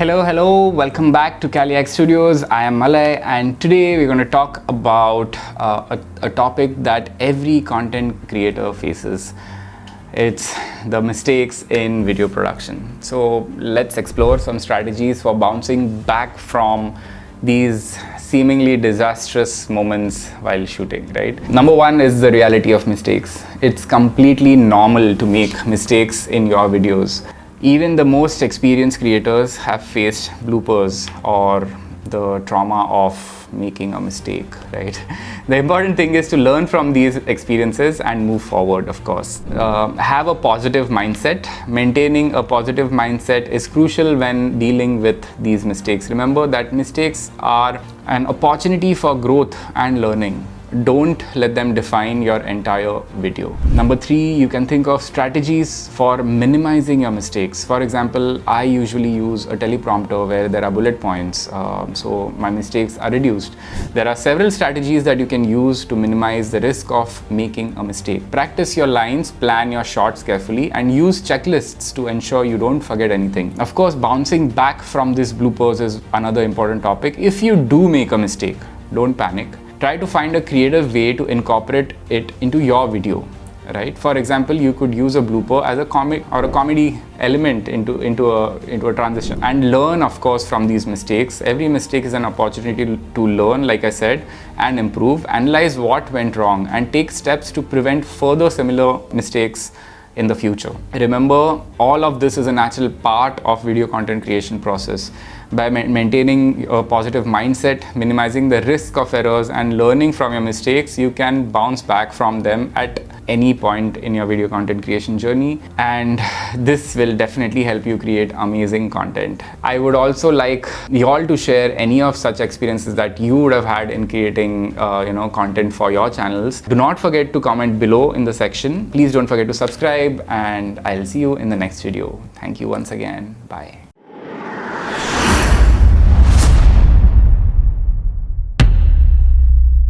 Hello, welcome back to Caliac Studios. I am Malay, and today we're going to talk about a topic that every content creator faces. It's the mistakes in video production. So let's explore some strategies for bouncing back from these seemingly disastrous moments while shooting, right? Number one is the reality of mistakes. It's completely normal to make mistakes in your videos. Even the most experienced creators have faced bloopers or the trauma of making a mistake, right? The important thing is to learn from these experiences and move forward, of course. Have a positive mindset. Maintaining a positive mindset is crucial when dealing with these mistakes. Remember that mistakes are an opportunity for growth and learning. Don't let them define your entire video. Number three, you can think of strategies for minimizing your mistakes. For example, I usually use a teleprompter where there are bullet points, so my mistakes are reduced. There are several strategies that you can use to minimize the risk of making a mistake. Practice your lines, plan your shots carefully, and use checklists to ensure you don't forget anything. Of course, bouncing back from these bloopers is another important topic. If you do make a mistake, don't panic. Try to find a creative way to incorporate it into your video, right? For example, you could use a blooper as a comic or a comedy element into a transition, and learn, of course, from these mistakes. Every mistake is an opportunity to learn, like I said, and improve. Analyze what went wrong and take steps to prevent further similar mistakes in the future. Remember, all of this is a natural part of video content creation process. By maintaining a positive mindset, minimizing the risk of errors, and learning from your mistakes, you can bounce back from them at any point in your video content creation journey, and this will definitely help you create amazing content. I would also like you all to share any of such experiences that you would have had in creating content for your channels. Do not forget to comment below in the section. Please don't forget to subscribe, and I'll see you in the next video. Thank you once again. Bye.